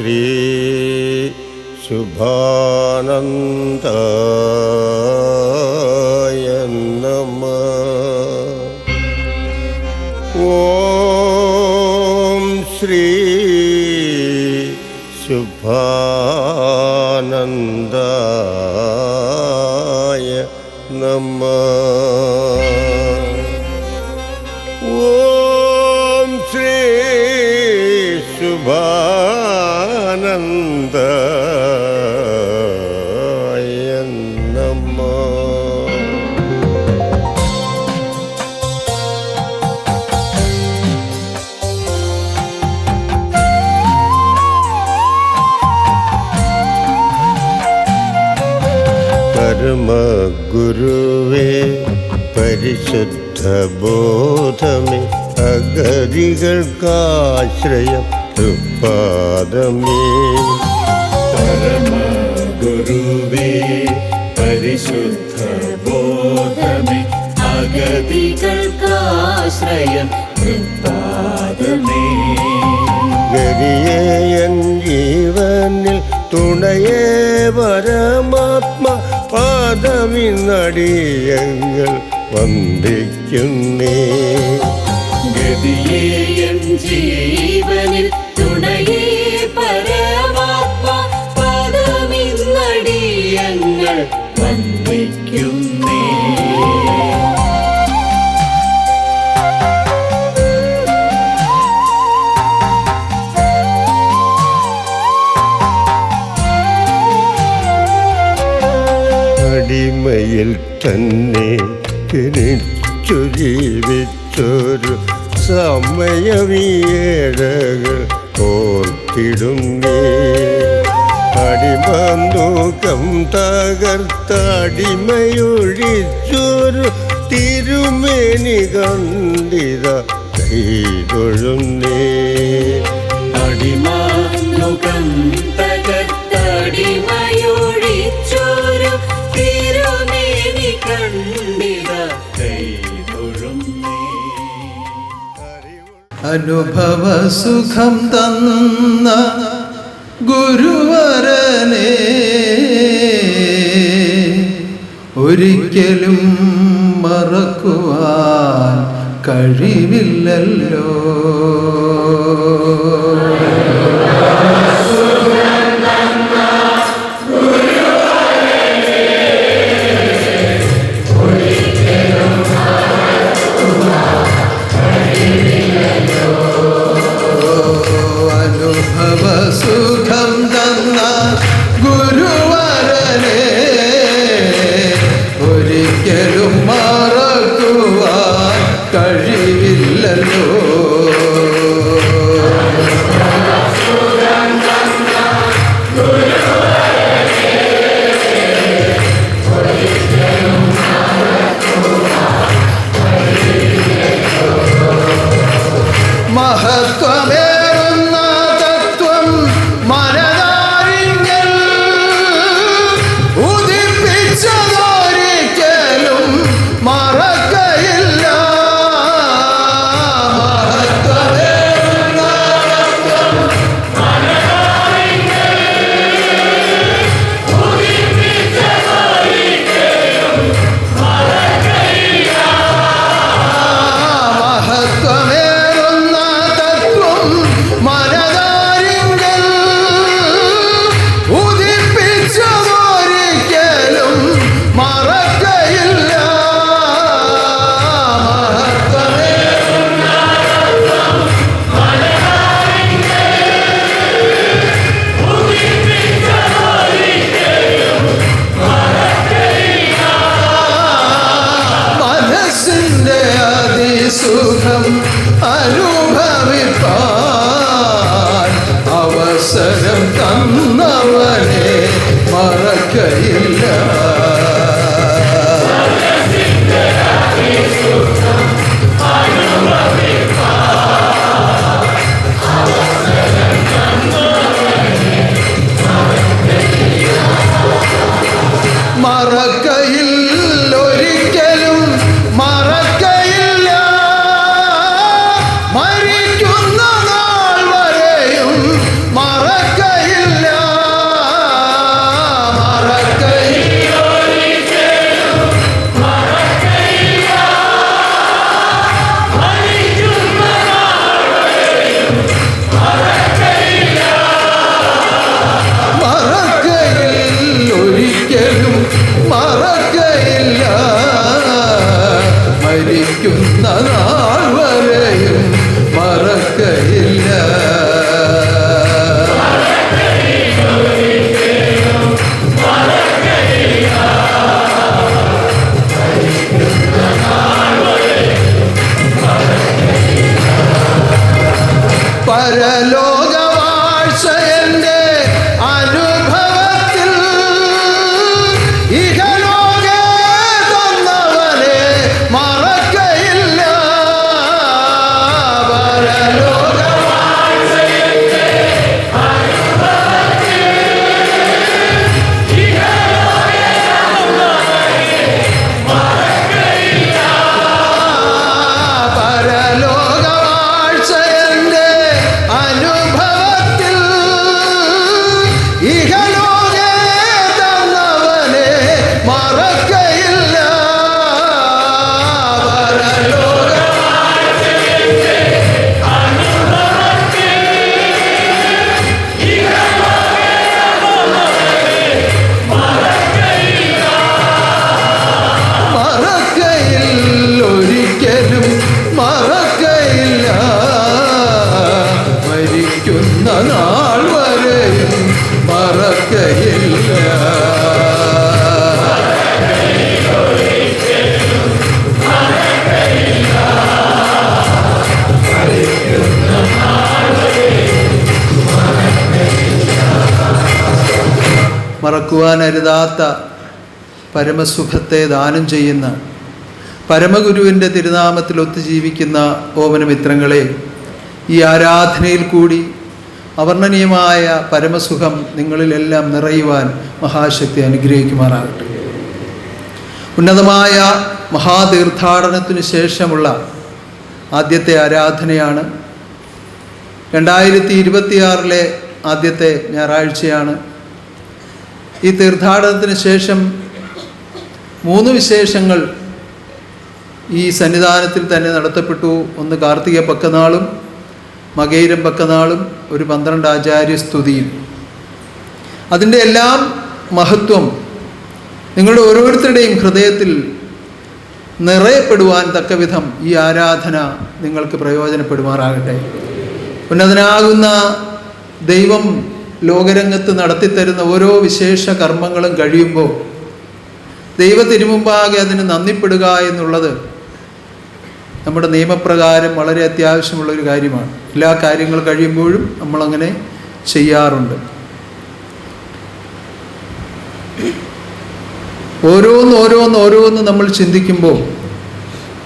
ശ്രീ ശുഭാനന്ദായ നമഃ. ഓം ശ്രീ ശുഭാനന്ദായ നമഃ. ഓം ശ്രീ ശുഭാനന്ദായ നമഃ. പരമഗുരുവേ പരിശുദ്ധ ബോധമേ അഗതികൾക്കാശ്രയം തൃപ്പാദമേ. പരമഗുരുവേ പരിശുദ്ധ ബോധമേ അഗതികൾക്കാശ്രയം തൃപ്പാദമേ. ഗരിയേയൻ ജീവനിൽ തുണയേ പരമാത്മ പാദമിന്നടിയങ്ങൾ വന്ദിക്കുന്നേ. ഗതിയേയൻ ജീവനിൽ തുണയേ പരമാത്മ പാദമിന്നടിയങ്ങൾ വന്ദിക്കുന്നേ. അടിമയിൽ തന്നെ ജനിച്ചു ജീവിച്ചൊരു സമയമേഴകൾ ഓർത്തിടുന്നേ. അടിമന്തുകം തകർത്തടിമയൊഴിച്ചൊരു തിരുമേനി കണ്ടിത കൈതൊഴുന്നേ. അടിമന്തുകം തകർത്തടിമയൊഴിച്ചൊരു തിരുമേനി കണ്ടിത കൈതൊഴുന്നേ. അനുഭവ സുഖം തന്ന ഗുരുവരനെ ഒരിക്കലും മറക്കുവാൻ കഴിവില്ലല്ലോ. സുഖം തന്ന ഗുരുവരനെ ഒരിക്കലും മറക്കുവാൻ കഴിവില്ലല്ലോ. മഹത്വമേ സുഖം അനുഭവിപ്പാൻ അവസരം തന്നവനെ മറക്കയില്ല. മറക്കയില്ല, ഒരിക്കലും മറക്കയില്ല. മരിക്കുന്ന നാൾ വരെയും മറക്കയില്ല. ഇഹലോകേ തന്നവനെ മറക്കയില്ല. പരലോക മറക്കയിൽ ഒരിക്കലും മറക്കയില്ല. മരിക്കുന്ന നാൾ വരെയും മറക്കയില്ല. മറക്കുവാനരുതാത്ത പരമസുഖത്തെ ദാനം ചെയ്യുന്ന പരമഗുരുവിൻ്റെ തിരുനാമത്തിൽ ഒത്തുജീവിക്കുന്ന ഓമനമിത്രങ്ങളെ, ഈ ആരാധനയിൽ കൂടി അവർണ്ണനീയമായ പരമസുഖം നിങ്ങളിലെല്ലാം നിറയുവാൻ മഹാശക്തി അനുഗ്രഹിക്കുമാറാകട്ടെ. ഉന്നതമായ മഹാതീർത്ഥാടനത്തിനു ശേഷമുള്ള ആദ്യത്തെ ആരാധനയാണ്. 2026 ആദ്യത്തെ ഞായറാഴ്ചയാണ്. ഈ തീർത്ഥാടനത്തിന് ശേഷം 3 വിശേഷങ്ങൾ ഈ സന്നിധാനത്തിൽ തന്നെ നടത്തപ്പെട്ടു. ഒന്ന് കാർത്തിക പക്കനാളും മകയിരം പക്കനാളും ഒരു 12 ആചാര്യ സ്തുതിയും. അതിൻ്റെ എല്ലാം മഹത്വം നിങ്ങളുടെ ഓരോരുത്തരുടെയും ഹൃദയത്തിൽ നിറയപ്പെടുവാൻ തക്കവിധം ഈ ആരാധന നിങ്ങൾക്ക് പ്രയോജനപ്പെടുമാറാകട്ടെ. ഉന്നതനാകുന്ന ദൈവം ലോകരംഗത്ത് നടത്തിത്തരുന്ന ഓരോ വിശേഷ കർമ്മങ്ങളും കഴിയുമ്പോൾ ദൈവത്തിരുമുമ്പാകെ അതിന് നന്ദിപ്പെടുക എന്നുള്ളത് നമ്മുടെ നിയമപ്രകാരം വളരെ അത്യാവശ്യമുള്ളൊരു കാര്യമാണ്. എല്ലാ കാര്യങ്ങൾ കഴിയുമ്പോഴും നമ്മളങ്ങനെ ചെയ്യാറുണ്ട്. ഓരോന്ന് നമ്മൾ ചിന്തിക്കുമ്പോൾ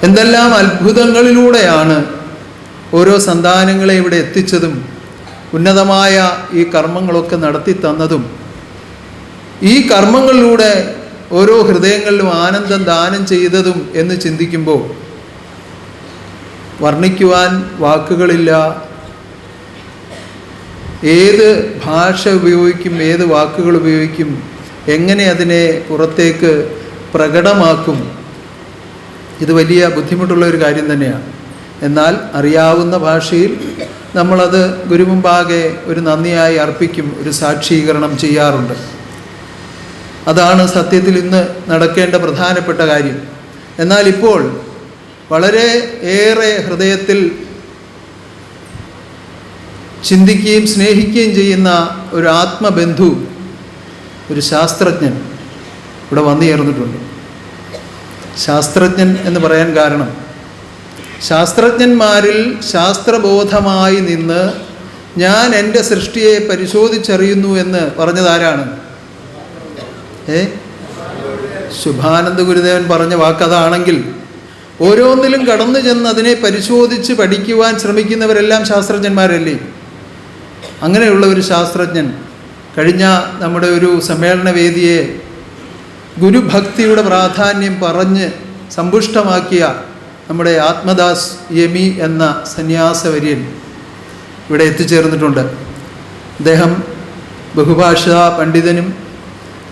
എന്തെല്ലാം അത്ഭുതങ്ങളിലൂടെയാണ് ഓരോ സന്താനങ്ങളെ ഇവിടെ എത്തിച്ചതും ഉന്നതമായ ഈ കർമ്മങ്ങളൊക്കെ നടത്തി തന്നതും ഈ കർമ്മങ്ങളിലൂടെ ഓരോ ഹൃദയങ്ങളിലും ആനന്ദം ദാനം ചെയ്തതും എന്ന് ചിന്തിക്കുമ്പോൾ വർണ്ണിക്കുവാൻ വാക്കുകളില്ല. ഏത് ഭാഷ ഉപയോഗിക്കും, ഏത് വാക്കുകൾ ഉപയോഗിക്കും, എങ്ങനെ അതിനെ പുറത്തേക്ക് പ്രകടമാക്കും? ഇത് വലിയ ബുദ്ധിമുട്ടുള്ള ഒരു കാര്യം തന്നെയാണ്. എന്നാൽ അറിയാവുന്ന ഭാഷയിൽ നമ്മളത് ഗുരുമുമ്പാകെ ഒരു നന്ദിയായി അർപ്പിക്കും, ഒരു സാക്ഷീകരണം ചെയ്യാറുണ്ട്. അതാണ് സത്യത്തിൽ ഇന്ന് നടക്കേണ്ട പ്രധാനപ്പെട്ട കാര്യം. എന്നാൽ ഇപ്പോൾ വളരെ ഏറെ ഹൃദയത്തിൽ ചിന്തിക്കുകയും സ്നേഹിക്കുകയും ചെയ്യുന്ന ഒരു ആത്മബന്ധു, ഒരു ശാസ്ത്രജ്ഞൻ ഇവിടെ വന്നു ചേർന്നിട്ടുണ്ട്. ശാസ്ത്രജ്ഞൻ എന്ന് പറയാൻ കാരണം ശാസ്ത്രജ്ഞന്മാരിൽ ശാസ്ത്രബോധമായി നിന്ന് ഞാൻ എൻ്റെ സൃഷ്ടിയെ പരിശോധിച്ചറിയുന്നു എന്ന് പറഞ്ഞതാരാണ്? ശുഭാനന്ദ ഗുരുദേവൻ പറഞ്ഞ വാക്കതാണെങ്കിൽ ഓരോന്നിലും കടന്നു ചെന്ന് അതിനെ പരിശോധിച്ച് പഠിക്കുവാൻ ശ്രമിക്കുന്നവരെല്ലാം ശാസ്ത്രജ്ഞന്മാരല്ലേ? അങ്ങനെയുള്ള ഒരു ശാസ്ത്രജ്ഞൻ കഴിഞ്ഞ നമ്മുടെ ഒരു സമ്മേളന വേദിയെ ഗുരുഭക്തിയുടെ പ്രാധാന്യം പറഞ്ഞ് സമ്പുഷ്ടമാക്കിയ നമ്മുടെ ആത്മദാസ് യമി എന്ന സന്യാസവര്യൻ ഇവിടെ എത്തിച്ചേർന്നിട്ടുണ്ട്. അദ്ദേഹം ബഹുഭാഷാ പണ്ഡിതനും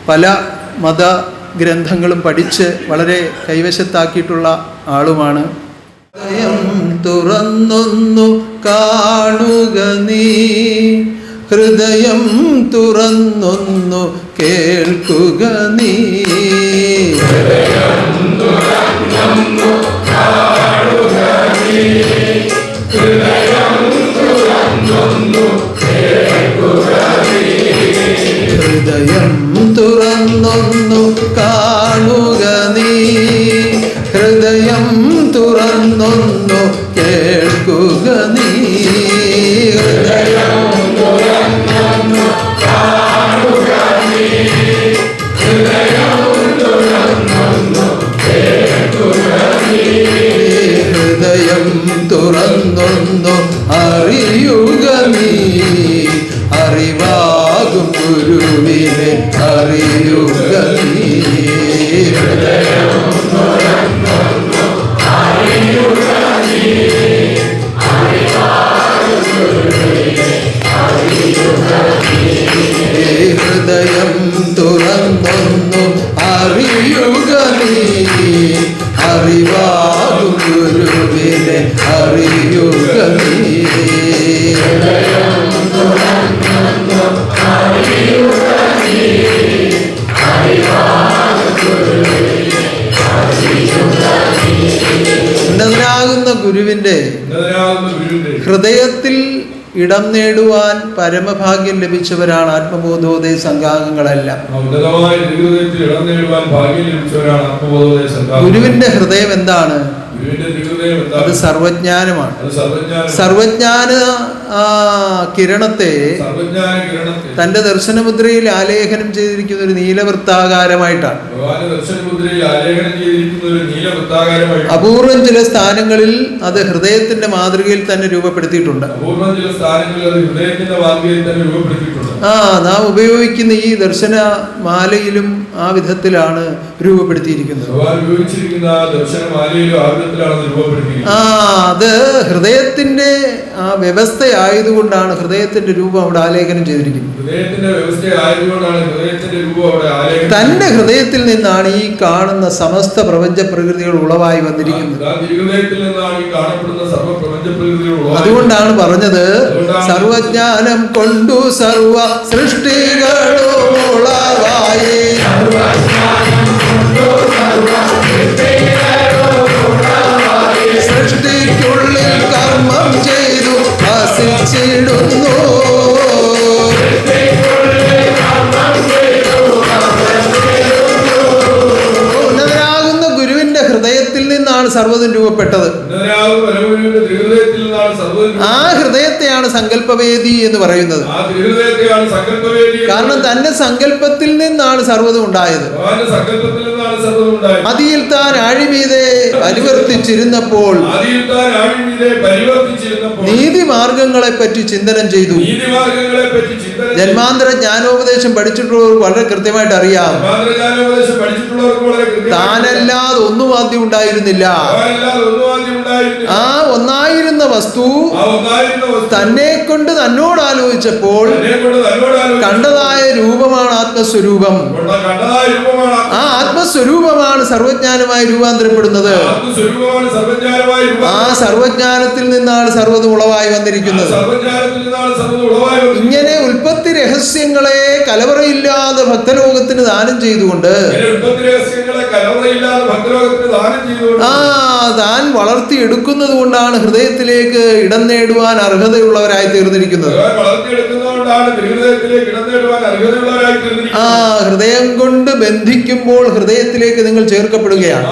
പല മതഗ്രന്ഥങ്ങളും പഠിച്ച് വളരെ കൈവശത്താക്കിയിട്ടുള്ള ആളുമാണ്. ഹൃദയം തുറന്നൊന്നു കാണുക നീ, ഹൃദയം തുറന്നൊന്നു കേൾക്കുക നീ, ഹൃദയം തുറന്നൊന്നു കാണുക നീ, ഹൃദയം തുറന്നൊന്നു കേൾക്കുക നീ, ഹൃദയം തുറന്നൊന്നു കാണുക നീ, ഹൃദയം തുറന്നൊന്നു കേൾക്കുക നീ, ഹൃദയം തുറന്നൊന്നു കാണുക നീ, ഹൃദയം തുറന്നൊന്നു കേൾക്കുക നീ, ഹൃദയം തുറന്നൊന്നു അറിയുക നീ, അറിവാകും ഗുരുവിനെ അറിയുക നീ, ഹൃദയം തുറന്നൊന്നു അറിയുക നീ, അറിവാകും ഗുരുവിനെ അറിയുക നീ, ഹൃദയം തുറന്നൊന്നു അറിയുക നീ, അറിവാകും ഗുരുവിനെ അറിയുക നീ. ഉന്നതനാകുന്ന ഗുരുവിന്റെ ഹൃദയത്തിൽ ഇടം നേടുവാൻ പരമഭാഗ്യം ലഭിച്ചവരാണ് ആത്മബോധോദയ സംഘാംഗങ്ങളെല്ലാം. ഗുരുവിന്റെ ഹൃദയം എന്താണ്? അത് സർവജ്ഞാനമാണ്. സർവജ്ഞാന കിരണത്തെ തന്റെ ദർശനമുദ്രയിൽ ആലേഖനം ചെയ്തിരിക്കുന്ന ഒരു നീലവൃത്താകാരമായിട്ടാണ്. അപൂർവം ചില സ്ഥാനങ്ങളിൽ അത് ഹൃദയത്തിന്റെ മാതൃകയിൽ തന്നെ രൂപപ്പെടുത്തിയിട്ടുണ്ട്. നാം ഉപയോഗിക്കുന്ന ഈ ദർശന മാലയിലും ആ വിധത്തിലാണ് രൂപപ്പെടുത്തിയിരിക്കുന്നത്. അത് ഹൃദയത്തിന്റെ ആ വ്യവസ്ഥയായതുകൊണ്ടാണ് ഹൃദയത്തിന്റെ രൂപം അവിടെ ആലേഖനം ചെയ്തിരിക്കുന്നത്. തന്റെ ഹൃദയത്തിൽ നിന്നാണ് ഈ കാണുന്ന സമസ്ത പ്രപഞ്ച പ്രകൃതികൾ ഉളവായി വന്നിരിക്കുന്നത്. അതുകൊണ്ടാണ് പറഞ്ഞത് സർവജ്ഞാനം കൊണ്ടു സർവ സൃഷ്ടികളും ഉളവായി. സൃഷ്ടിക്കുള്ളിൽ കർമ്മം ചെയ്തു വസിച്ചിടുന്നു. ഉന്നതനാകുന്ന ഗുരുവിന്റെ ഹൃദയത്തിൽ നിന്നാണ് സർവ്വതും രൂപപ്പെട്ടത്. ആ ഹൃദയത്തെയാണ് സങ്കല്പവേദി എന്ന് പറയുന്നത്. കാരണം തന്റെ സങ്കല്പത്തിൽ നിന്നാണ് സർവ്വതും ഉണ്ടായത്. അതിൽ താൻ ആഴിമീതെ പരിവർത്തിച്ചിരുന്നപ്പോൾ നീതിമാർഗങ്ങളെ പറ്റി ചിന്തനം ചെയ്തു. ജന്മാന്തര ജ്ഞാനോപദേശം പഠിച്ചിട്ടുള്ളവർക്ക് വളരെ കൃത്യമായിട്ട് അറിയാം, താനല്ലാതെ ഒന്നും ആദ്യം ഉണ്ടായിരുന്നില്ല. ആ ഒന്നായിരുന്ന വസ്തു തന്നെ കൊണ്ട് തന്നോട് ആലോചിച്ചപ്പോൾ കണ്ടതായ രൂപമാണ് ആത്മസ്വരൂപം. ആ ആത്മസ്വരൂപമാണ് സർവജ്ഞാനമായി രൂപാന്തരപ്പെടുന്നത്. ആ സർവജ്ഞാനത്തിൽ നിന്നാണ് സർവ്വതും ഉളവായി വന്നിരിക്കുന്നത്. ഇങ്ങനെ ഉൽപ്പത്തി രഹസ്യങ്ങളെ കലവറയില്ലാതെ ഭക്തലോകത്തിന് ദാനം ചെയ്തുകൊണ്ട് താൻ വളർത്തിയെടുക്കുന്നത് കൊണ്ടാണ് ഹൃദയത്തിലേക്ക് ഇടം നേടുവാൻ അർഹതയുള്ളവരായി തീർന്നിരിക്കുന്നത്. ആ ഹൃദയം കൊണ്ട് ബന്ധിക്കുമ്പോൾ ഹൃദയത്തിലേക്ക് നിങ്ങൾ ചേർക്കപ്പെടുകയാണ്.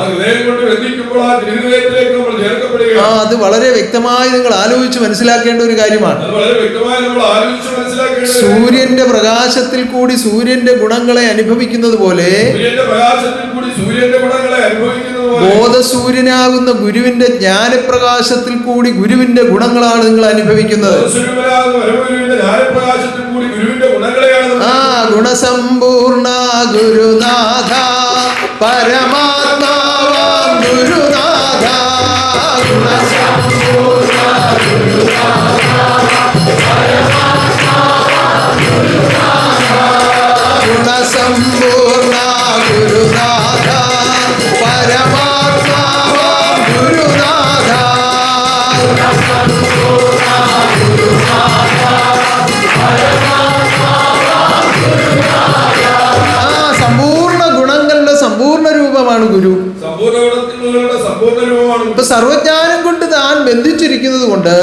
അത് വളരെ വ്യക്തമായി നിങ്ങൾ ആലോചിച്ച് മനസ്സിലാക്കേണ്ട ഒരു കാര്യമാണ്. സൂര്യന്റെ പ്രകാശത്തിൽ കൂടി സൂര്യന്റെ ഗുണങ്ങളെ അനുഭവിക്കുന്നത് പോലെ ബോധസൂര്യനാകുന്ന ഗുരുവിന്റെ ജ്ഞാനപ്രകാശത്തിൽ കൂടി ഗുരുവിന്റെ ഗുണങ്ങളാണ് നിങ്ങൾ അനുഭവിക്കുന്നത്. ആ ഗുണസമ്പൂർണ ഗുരുനാഥ പരമാത്മാവാം ഗുരുനാഥ. ഗുണസമ്പൂർണ ഗുരുനാഥ പരമാത്മാവാം ഗുരുനാഥ. സമ്പൂർണ്ണ ഗുണങ്ങളുടെ സമ്പൂർണ്ണ രൂപമാണ് ഗുരു. ഇപ്പൊ സർവജ്ഞാനം കൊണ്ട് താൻ ബന്ധിച്ചിരിക്കുന്നത് കൊണ്ട്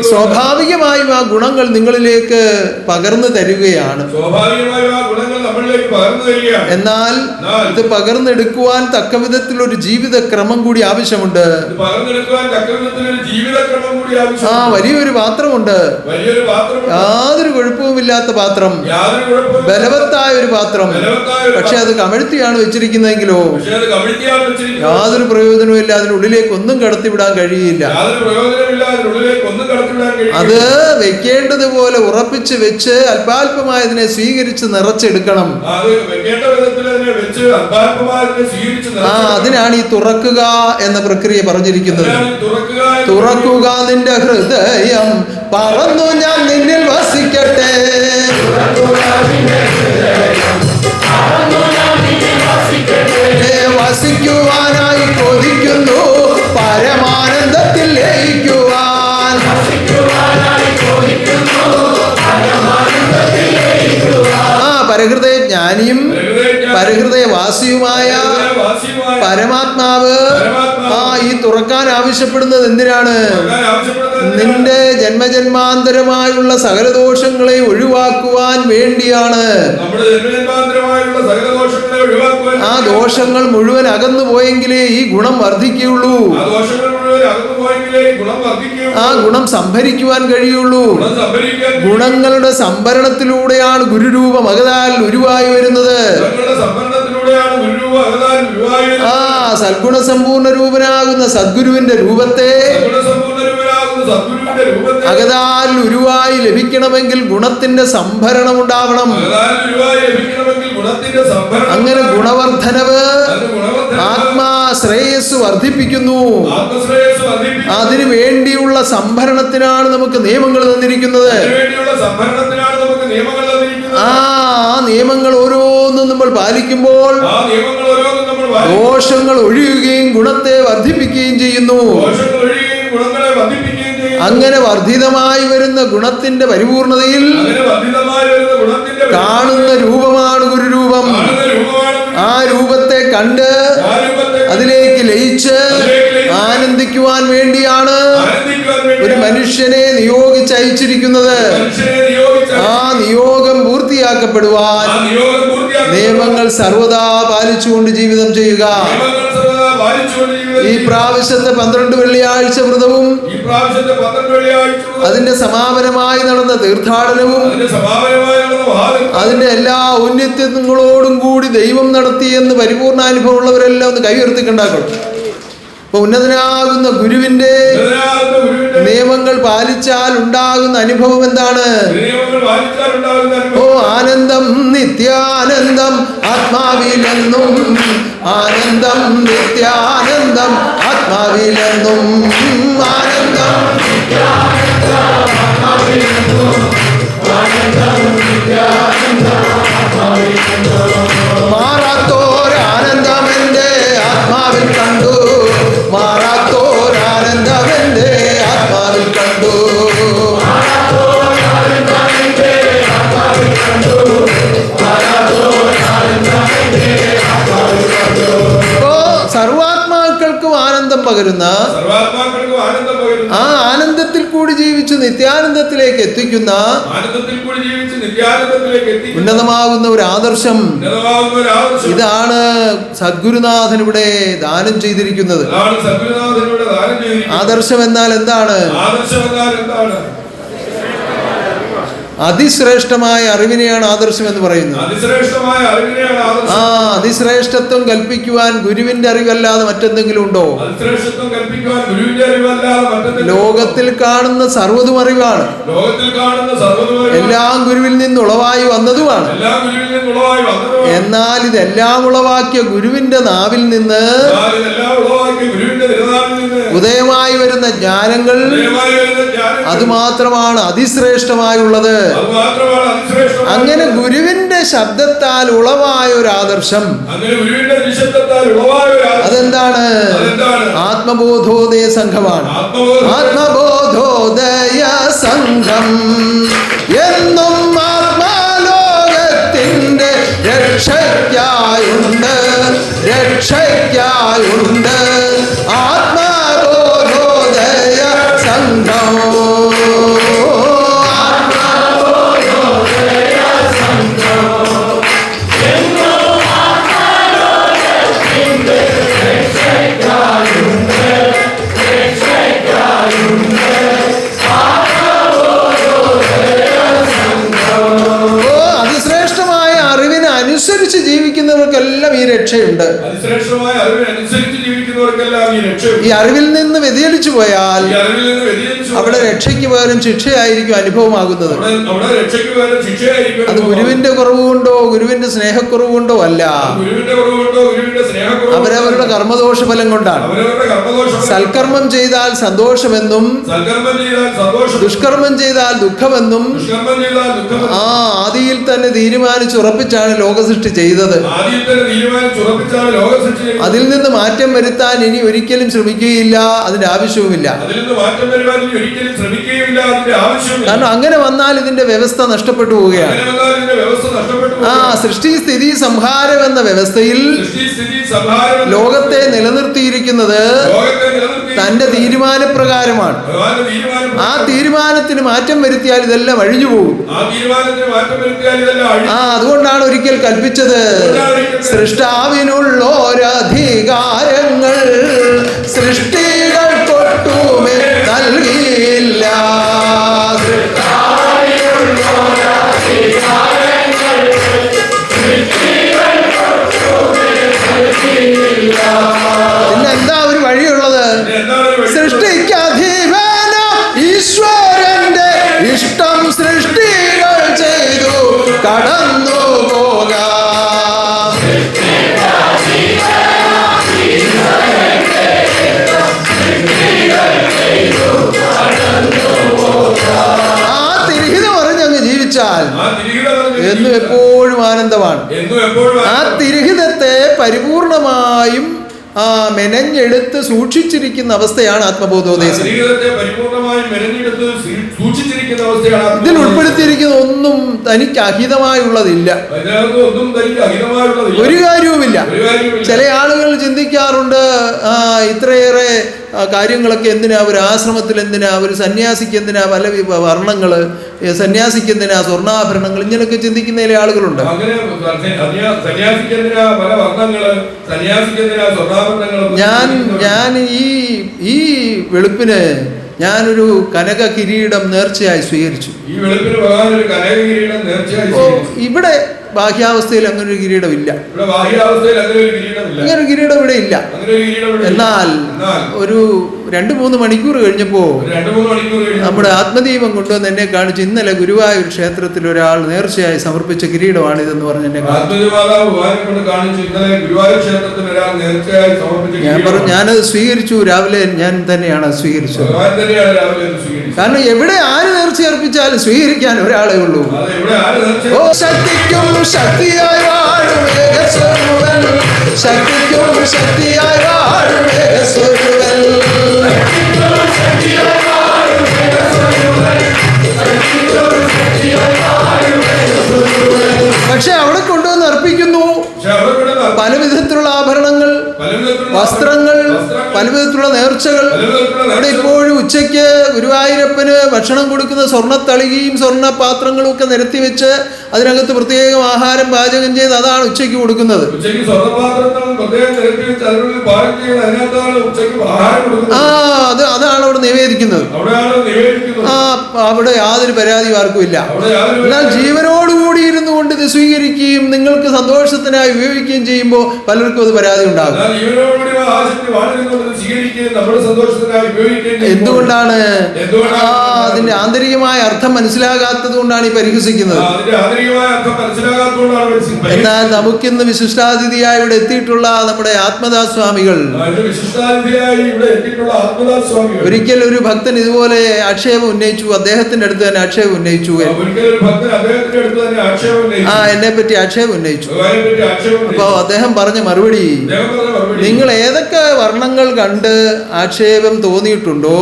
സ്വാഭാവികമായും ആ ഗുണങ്ങൾ നിങ്ങളിലേക്ക് പകർന്നു തരികയാണ്. എന്നാൽ ഇത് പകർന്നെടുക്കുവാൻ തക്കവിധത്തിൽ ഒരു ജീവിതക്രമം കൂടി ആവശ്യമുണ്ട്. ആ വലിയൊരു പാത്രമുണ്ട്, യാതൊരു കുഴപ്പവുമില്ലാത്ത പാത്രം, ബലവത്തായ ഒരു പാത്രം. പക്ഷെ അത് കമഴ്ത്തിയാണ് വെച്ചിരിക്കുന്നതെങ്കിലോ യാതൊരു പ്രയോജനവും ഇല്ല. അതിനുള്ളിലേക്ക് ഒന്നും കടത്തിവിടാൻ കഴിയില്ല. അത് വെക്കേണ്ടതുപോലെ ഉറപ്പിച്ച് വെച്ച് അല്പാൽപമായതിനെ സ്വീകരിച്ച് നിറച്ചെടുക്കണം. അതിനാണ് ഈ തുറക്കുക എന്ന പ്രക്രിയ പറഞ്ഞിരിക്കുന്നത്. തുറക്കുക നിന്റെ ഹൃദയം, പറന്നു ഞാൻ നിന്നിൽ വസിക്കട്ടെ. പരഹൃദയ ജ്ഞാനിയും പരഹൃദയവാസിയുമായ പരമാത്മാവ് ഈ തുറക്കാൻ ആവശ്യപ്പെടുന്നത് എന്തിനാണ്? നിന്റെ ജന്മജന്മാന്തരമായുള്ള സകല ദോഷങ്ങളെ ഒഴിവാക്കുവാൻ വേണ്ടിയാണ്. ആ ദോഷങ്ങൾ മുഴുവൻ അകന്നു പോയെങ്കിലേ ഈ ഗുണം വർദ്ധിക്കുകയുള്ളൂ. ആ ഗുണം സംഭരിക്കുവാൻ കഴിയുള്ളൂ. ഗുണങ്ങളുടെ സംഭരണത്തിലൂടെയാണ് ഗുരുരൂപം അകതാൽ ഉരുവായി വരുന്നത്. ആ സദ്ഗുണ സമ്പൂർണ്ണ രൂപനാകുന്ന സദ്ഗുരുവിന്റെ രൂപത്തെ അകതാൽ ഉരുവായി ലഭിക്കണമെങ്കിൽ ഗുണത്തിന്റെ സംഭരണം ഉണ്ടാവണം. അങ്ങനെ ഗുണവർദ്ധനവ് ആത്മാശ്രേയസ് വർദ്ധിപ്പിക്കുന്നു. അതിനു വേണ്ടിയുള്ള സംഭരണത്തിനാണ് നമുക്ക് നിയമങ്ങൾ തന്നിരിക്കുന്നത്. ആ നിയമങ്ങൾ ഓരോന്നും നമ്മൾ പാലിക്കുമ്പോൾ ദോഷങ്ങൾ ഒഴിയുകയും ഗുണത്തെ വർദ്ധിപ്പിക്കുകയും ചെയ്യുന്നു. അങ്ങനെ വർദ്ധിതമായി വരുന്ന ഗുണത്തിന്റെ പരിപൂർണതയിൽ കാണുന്ന രൂപമാണ് ഗുരുരൂപം. ആ രൂപത്തെ കണ്ട് അതിലേക്ക് ലയിച്ച് ആനന്ദിക്കുവാൻ വേണ്ടിയാണ് ഒരു മനുഷ്യനെ നിയോഗിച്ചയച്ചിരിക്കുന്നത്. ആ നിയോഗം പൂർത്തിയാക്കപ്പെടുവാൻ നിയമങ്ങൾ സർവദാ പാലിച്ചുകൊണ്ട് ജീവിതം ചെയ്യുക. ഈ പ്രാവശ്യത്തെ 12 വെള്ളിയാഴ്ച വ്രതവും അതിന്റെ സമാപനമായി നടന്ന തീർത്ഥാടനവും അതിന്റെ എല്ലാ ഔന്നത്യങ്ങളോടും കൂടി ദൈവം നടത്തിയെന്ന് പരിപൂർണ അനുഭവമുള്ളവരെല്ലാം ഒന്ന് കൈയുയർത്തിക്കൊണ്ടാക്കണം. അപ്പൊ ഉന്നതനാകുന്ന ഗുരുവിന്റെ നിയമങ്ങൾ പാലിച്ചാൽ ഉണ്ടാകുന്ന അനുഭവം എന്താണ്? ഓ ആനന്ദം നിത്യാനന്ദം ആത്മാവിലെന്നും, ആനന്ദം നിത്യാനന്ദം ആത്മാവിലെന്നും, ആനന്ദം മാറാത്തോരാനന്ദമെന്റെ ആത്മാവിൽ കണ്ടു, മാറാത്തോരാനന്ദമെന്റെ ആത്മാവിൽ കണ്ടു. സർവാത്മാക്കൾക്കും ആനന്ദം പകരുന്ന ആ ആനന്ദത്തിൽ കൂടി ജീവിച്ച് നിത്യാനന്ദത്തിലേക്ക് എത്തിക്കുന്ന ഉന്നതമാകുന്ന ഒരു ആദർശം ഇതാണ് സദ്ഗുരുനാഥൻ ഇവിടെ ദാനം ചെയ്തിരിക്കുന്നത്. ആദർശം എന്നാൽ എന്താണ്? അതിശ്രേഷ്ഠമായ അറിവിനെയാണ് ആദർശം എന്ന് പറയുന്നത്. ആ അതിശ്രേഷ്ഠത്വം കൽപ്പിക്കുവാൻ ഗുരുവിന്റെ അറിവല്ലാതെ മറ്റെന്തെങ്കിലും ഉണ്ടോ? ലോകത്തിൽ കാണുന്ന സർവ്വതും അറിവാണ്. എല്ലാം ഗുരുവിൽ നിന്ന് ഉളവായി വന്നതുമാണ്. എന്നാൽ ഇതെല്ലാം ഉളവാക്കിയ ഗുരുവിന്റെ നാവിൽ നിന്ന് ഉദയമായി വരുന്ന ജ്ഞാനങ്ങൾ അതുമാത്രമാണ് അതിശ്രേഷ്ഠമായുള്ളത്. അങ്ങനെ ഗുരുവിന്റെ ശബ്ദത്താൽ ഉളവായ ഒരു ആദർശം അതെന്താണ്? ആത്മബോധോദയ സംഘമാണ്. ആത്മബോധോദയ സംഘം എന്നും ആത്മാലോകത്തിന്റെ രക്ഷയ്ക്കായുണ്ട്, രക്ഷയ്ക്കായുണ്ട്. ആത്മബോധോദയ സംഘം അനുസരിച്ച് ജീവിക്കുന്നവർക്കെല്ലാം ഈ രക്ഷയുണ്ട്. ഈ അറിവിൽ നിന്ന് വ്യതിചലിച്ചു പോയാൽ അവിടെ രക്ഷയ്ക്ക് പകരം ശിക്ഷയായിരിക്കും അനുഭവമാകുന്നത്. അത് ഗുരുവിന്റെ കുറവ് കൊണ്ടോ ഗുരുവിന്റെ സ്നേഹക്കുറവ് കൊണ്ടോ അല്ല, അവരവരുടെ കർമ്മദോഷ ഫലം കൊണ്ടാണ്. സൽക്കർമ്മം ചെയ്താൽ സന്തോഷമെന്നും ദുഷ്കർമ്മം ചെയ്താൽ ദുഃഖമെന്നും ആ ആദിയിൽ തന്നെ തീരുമാനിച്ചുറപ്പിച്ചാണ് ലോകസൃഷ്ടി ചെയ്തത്. അതിൽ നിന്ന് മാറ്റം വരുത്താൻ ഇനി ഒരിക്കലും ശ്രമിക്കുകയില്ല, അതിന്റെ ആവശ്യവുമില്ല. ഒരിക്കലും ശ്രമിക്കുകയില്ല, അതിന്റെ ആവശ്യമില്ല. കാരണം അങ്ങനെ വന്നാൽ ഇതിന്റെ വ്യവസ്ഥ നഷ്ടപ്പെട്ടു പോവുകയാണ്. അങ്ങനെ വന്നാൽ ഇതിന്റെ വ്യവസ്ഥ നഷ്ടപ്പെട്ടു പോകും. സൃഷ്ടി സ്ഥിതി സംഹാരം എന്ന വ്യവസ്ഥയിൽ ലോകത്തെ നിലനിർത്തിയിരിക്കുന്നത് തന്റെ തീരുമാനപ്രകാരമാണ്. ആ തീരുമാനത്തിന് മാറ്റം വരുത്തിയാൽ ഇതെല്ലാം അഴിഞ്ഞു പോകും. അതുകൊണ്ടാണ് ഒരിക്കൽ കൽപ്പിച്ചത്, സൃഷ്ടാവിനുള്ളോരധികാരങ്ങൾ സൃഷ്ടികൾക്കൊട്ടുമേ നൽകിയില്ല. പിന്നെന്താ ഒരു വഴിയുള്ളത്? സൃഷ്ടിക്കധീപന ഈശ്വരന്റെ ഇഷ്ടം സൃഷ്ടികൾ ചെയ്തു കടന്നു പോകാം. ആ തിരിഹിത പറഞ്ഞങ്ങ് ജീവിച്ചാൽ എന്നും എപ്പോഴും ആനന്ദമാണ്. ആ തിരിഹിതത്തെ പരിപൂർണമായും മെനഞ്ഞെടുത്ത് സൂക്ഷിച്ചിരിക്കുന്ന അവസ്ഥയാണ് ആത്മബോധോദേശം. ഇതിൽ ഉൾപ്പെടുത്തിയിരിക്കുന്ന ഒന്നും തനിക്ക് അഹിതമായുള്ളതില്ല, ഒരു കാര്യവുമില്ല. ചില ആളുകൾ ചിന്തിക്കാറുണ്ട്, ഇത്രയേറെ കാര്യങ്ങളൊക്കെ എന്തിനാ ഒരു ആശ്രമത്തിൽ, എന്തിനാ ഒരു സന്യാസിക്ക്, എന്തിനാ പല വർണ്ണങ്ങൾ, സന്യാസിക്ക് എന്തിനാ സ്വർണ്ണാഭരണങ്ങൾ, ഇങ്ങനെയൊക്കെ ചിന്തിക്കുന്ന ചില ആളുകളുണ്ട്. ഞാൻ ഈ വെളുപ്പിന് ഞാനൊരു കനക കിരീടം നേർച്ചയായി സ്വീകരിച്ചു. ഇവിടെ ബാഹ്യാവസ്ഥയിൽ അങ്ങനെ ഒരു കിരീടം ഇല്ല, അങ്ങനെ ഒരു കിരീടം ഇവിടെ ഇല്ല. എന്നാൽ ഒരു 2-3 മണിക്കൂർ കഴിഞ്ഞപ്പോ നമ്മുടെ ആത്മദീപം കൊണ്ടുവന്ന് എന്നെ കാണിച്ചു, ഇന്നലെ ഗുരുവായൂർ ക്ഷേത്രത്തിൽ ഒരാൾ നേർച്ചയായി സമർപ്പിച്ച കിരീടമാണിതെന്ന് പറഞ്ഞ് എന്നെ കാണിച്ചു. ഞാൻ പറഞ്ഞു, ഞാനത് സ്വീകരിച്ചു. രാവിലെ ഞാൻ തന്നെയാണ് അത് സ്വീകരിച്ചത്. കാരണം എവിടെ ആര് നേർച്ച അർപ്പിച്ചാലും സ്വീകരിക്കാൻ ഒരാളെ ഉള്ളൂ. ഓ ശക്തിക്കും ശക്തിയായി വാഴും ഏകസ്വരൂപൻ, ശക്തിക്കും ശക്തിയായി വാഴും ഏകസ്വരൂപൻ. പക്ഷെ അവിടെ കൊണ്ടുവന്ന് അർപ്പിക്കുന്നു പല വിധത്തിലുള്ള ആഭരണങ്ങൾ, വസ്ത്രങ്ങൾ, പല വിധത്തിലുള്ള നേർച്ചകൾ. അവിടെ ഇപ്പോഴും ഉച്ചയ്ക്ക് ഗുരുവായൂരപ്പന് ഭക്ഷണം കൊടുക്കുന്ന സ്വർണ്ണത്തളികയും സ്വർണ്ണ പാത്രങ്ങളും ഒക്കെ നിരത്തി വെച്ച് അതിനകത്ത് പ്രത്യേകം ആഹാരം പാചകം ചെയ്ത് അതാണ് ഉച്ചയ്ക്ക് കൊടുക്കുന്നത്. അതാണ് അവിടെ നിവേദിക്കുന്നത്. അവിടെ യാതൊരു പരാതിയും ആർക്കും ഇല്ല. എന്നാൽ ജീവനോടുകൂടി ഇരുന്നു കൊണ്ട് ഇത് സ്വീകരിക്കുകയും നിങ്ങൾക്ക് സന്തോഷത്തിനായി ഉപയോഗിക്കുകയും ചെയ്യുമ്പോൾ പലർക്കും അത് പരാതി ഉണ്ടാകും. എന്തുകൊണ്ടാണ്? അതിന്റെ ആന്തരികമായ അർത്ഥം മനസ്സിലാകാത്തത് കൊണ്ടാണ് ഈ പരിഹസിക്കുന്നത്. എന്നാൽ നമുക്കിന്ന് വിശിഷ്ടാതിഥിയായി ഇവിടെ എത്തിയിട്ടുള്ള നമ്മുടെ ആത്മദാസ് സ്വാമികൾ, ഒരിക്കൽ ഒരു ഭക്തൻ ഇതുപോലെ ആക്ഷേപം ഉന്നയിച്ചു. അദ്ദേഹത്തിന്റെ അടുത്ത് തന്നെ ആക്ഷേപം ഉന്നയിച്ചു. എന്നെ പറ്റി ആക്ഷേപം ഉന്നയിച്ചു. അപ്പൊ അദ്ദേഹം പറഞ്ഞ മറുപടി, നിങ്ങൾ ഏതൊക്കെ വർണ്ണങ്ങൾ കണ്ട് ആക്ഷേപം തോന്നിയിട്ടുണ്ടോ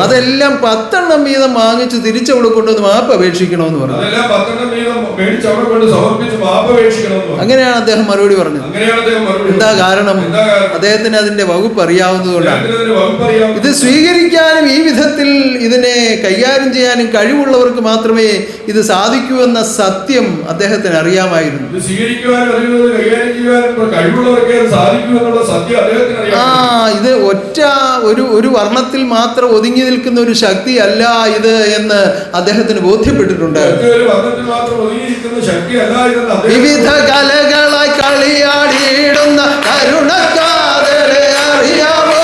അതെല്ലാം 10 വീതം വാങ്ങിച്ച് തിരിച്ചവിടെ കൊണ്ടുവന്ന് മാപ്പ് അപേക്ഷിക്കണമെന്ന് പറഞ്ഞു. അങ്ങനെയാണ് അദ്ദേഹം മറുപടി പറഞ്ഞത്. എന്താ കാരണം? അദ്ദേഹത്തിന് അതിന്റെ വകുപ്പ് അറിയാവുന്നതുകൊണ്ടാണ്. ഇത് സ്വീകരിക്കാനും ഈ വിധത്തിൽ ഇതിനെ കൈകാര്യം ചെയ്യാനും കഴിവുള്ളവർക്ക് മാത്രമേ ഇത് സാധിക്കൂ എന്ന സത്യം അദ്ദേഹത്തിന് അറിയാമായിരുന്നു. ഇത് ഒറ്റ ഒരു വർണ്ണത്തിൽ മാത്രം ഒതുങ്ങി നിൽക്കുന്ന ഒരു ശക്തി അല്ല ഇത് എന്ന് അദ്ദേഹത്തിന് ബോധ്യപ്പെട്ടിട്ടുണ്ട്. വിവിധ കലകളായി കളിയാടിയിടുന്ന കരുണക്കാതലെ അറിയാമോ?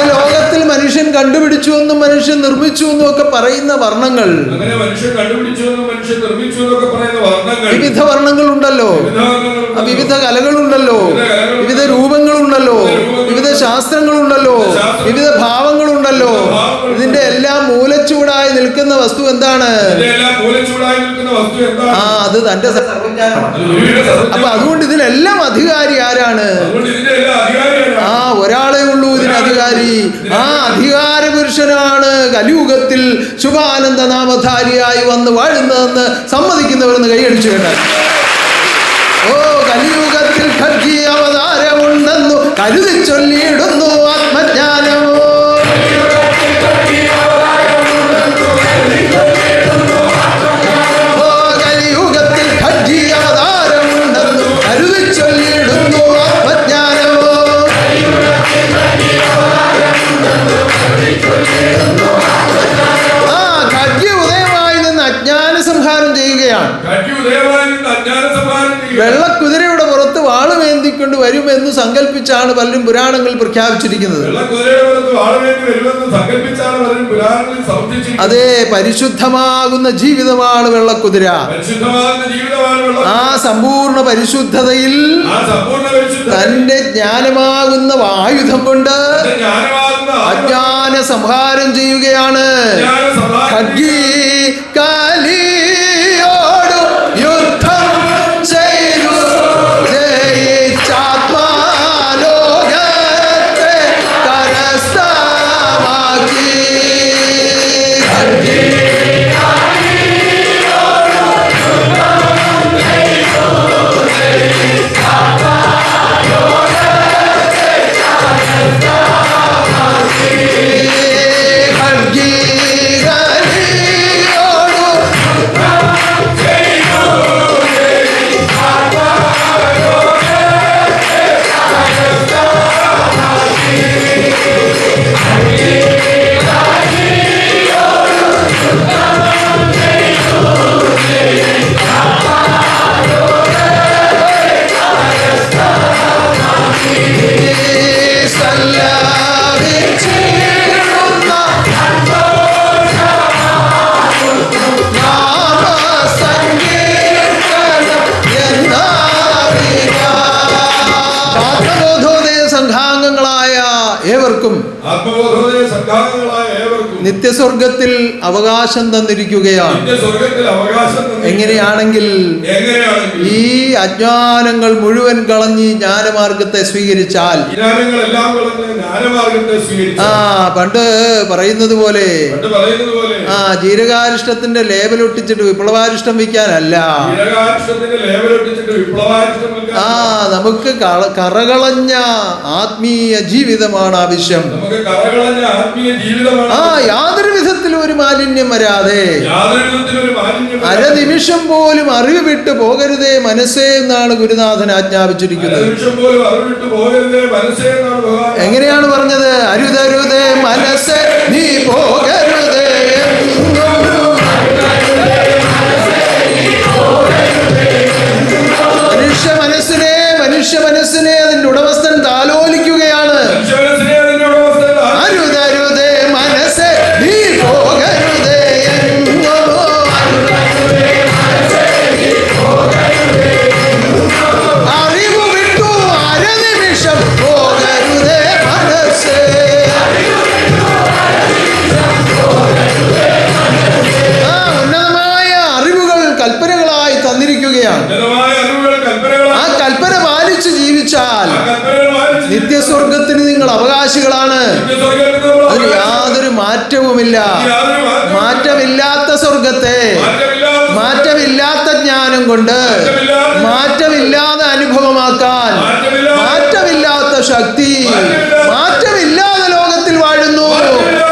ലോകത്തിൽ നിർമ്മിച്ചു എന്നും ഒക്കെ പറയുന്ന വർണ്ണങ്ങൾ, അങ്ങനെ മനുഷ്യൻ കണ്ടുപിടിച്ചു എന്നും മനുഷ്യൻ നിർമ്മിച്ചു എന്നൊക്കെ പറയുന്ന വർണ്ണങ്ങൾ, വിവിധ വർണ്ണങ്ങളുണ്ടല്ലോ, വിവിധ കലകളുണ്ടല്ലോ, വിവിധ രൂപങ്ങളുണ്ടല്ലോ, വിവിധ ശാസ്ത്രങ്ങളുണ്ടല്ലോ, വിവിധ ഭാവങ്ങളുണ്ടല്ലോ. ഇതിന്റെ എല്ലാം മൂലച്ചൂടായി നിൽക്കുന്ന വസ്തു എന്താണ്? അത് തന്റെ സർവജ്ഞാനമാണ്. അപ്പൊ അതുകൊണ്ട് ഇതിനെല്ലാം അധികാരി ആരാണ്? ഒരാളെ ഉള്ളൂ ഇതിന് അധികാരി. ആ അധികാര പുരുഷനാണ് കലിയുഗത്തിൽ ശുഭാനന്ദ നാമധാരിയായി വന്ന് വാഴുന്നതെന്ന് സമ്മതിക്കുന്നവരെന്ന് കൈയടിച്ചു കേട്ടാൽ. ഓ, കലിയുഗത്തിൽ ഖഡ്ഗി അവതാരമുണ്ടെന്നു കരുതി ചൊല്ലിയിടുന്നു ആത്മജ്ഞാനമോ. കലിയുഗത്തിൽ ഖഡ്ഗി അവതാരമുണ്ടെന്നു കരുതി ചൊല്ലിയിടുന്നു ആത്മജ്ഞാനമോ. ഖഡ്ഗി ഉദയമായി നിന്ന് അജ്ഞാന സംഹാരം ചെയ്യുകയാണ്. വെള്ളക്കുതിരയുടെ പുറത്ത് വാളുമേന്തിക്കൊണ്ട് വരുമെന്ന് സങ്കല്പിച്ചാണ് പലരും പുരാണങ്ങളിൽ പ്രഖ്യാപിച്ചിരിക്കുന്നത്. അതെ, പരിശുദ്ധമാകുന്ന ജീവിതമാണ് വെള്ളക്കുതിര. ആ സമ്പൂർണ്ണ പരിശുദ്ധതയിൽ തന്റെ ജ്ഞാനമാകുന്ന ആയുധം കൊണ്ട് അജ്ഞാന സംഹാരം ചെയ്യുകയാണ്. ഖഡ്ഗി കലിയോട് യുദ്ധം ചെയ്തു ജയിച്ചാത്മാലോകത്തെ കരസ്ഥമാക്കി. നിത്യസ്വർഗത്തിൽ അവകാശം തന്നിരിക്കുകയാണ്. എങ്ങനെയാണെങ്കിൽ ഈ അജ്ഞാനങ്ങൾ മുഴുവൻ കളഞ്ഞ് ജ്ഞാനമാർഗത്തെ സ്വീകരിച്ചാൽ, പണ്ട് പറയുന്നത് പോലെ ജീരകാരിഷ്ടത്തിന്റെ ലേബലൊട്ടിച്ചിട്ട് വിപ്ലവാരിഷ്ടം വിൽക്കാനല്ല, നമുക്ക് കറകളഞ്ഞ ആത്മീയ ജീവിതമാണ് ആവശ്യം. യാതൊരു വിധത്തിലും ഒരു മാലിന്യം വരാതെ, അരനിമിഷം പോലും അറിവ് വിട്ടു പോകരുതേ മനസ്സേ എന്നാണ് ഗുരുനാഥൻ ആജ്ഞാപിച്ചിരിക്കുന്നത്. എങ്ങനെയാണ് പറഞ്ഞത്? അരുതരുതേ മനസ്സേ നീ പോകരുതേ, മനുഷ്യ മനസ്സിനെ അതിന്റെ ഉടമസ്ഥൻ താലോലിക്കുകയാണ്. അരുതരുതേ മനസ്സേ നീ പോകരുതേ, അറിവ് വിട്ടു അരനിമിഷം പോകരുതേ മനസ്സേ. ഉന്നതമായ അറിവുകൾ കൽപ്പനകളായി തന്നിരിക്കുകയാണ്. ആ കൽപ്പന പാലിച്ച് ജീവിച്ചാൽ നിത്യസ്വർഗത്തിന് നിങ്ങൾ അവകാശികളാണ്. അതിന് യാതൊരു മാറ്റവുമില്ല. മാറ്റമില്ലാത്ത സ്വർഗത്തെ, മാറ്റമില്ലാത്ത ജ്ഞാനം കൊണ്ട് മാറ്റമില്ലാതെ അനുഭവമാക്കാൻ മാറ്റമില്ലാത്ത ശക്തി, മാറ്റമില്ലാതെ ലോകത്തിൽ വാഴുന്നു.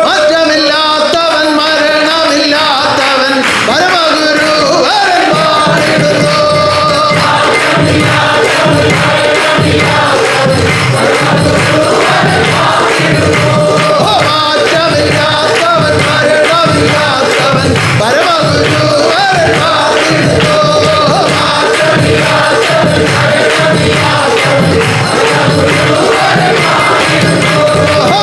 മാറ്റമില്ലാത്തവൻ, മരണമില്ലാത്തവൻ, പരമഗുരു വരൻ വാണിടുന്നു. മാറ്റമില്ലാത്തവൻ, മരണമില്ലാത്തവൻ, പരമഗുരു വരൻ വാണിടുന്നു. മാറ്റമില്ലാത്തവൻ, മരണമില്ലാത്തവൻ, പരമഗുരു വരൻ വാണിടുന്നു.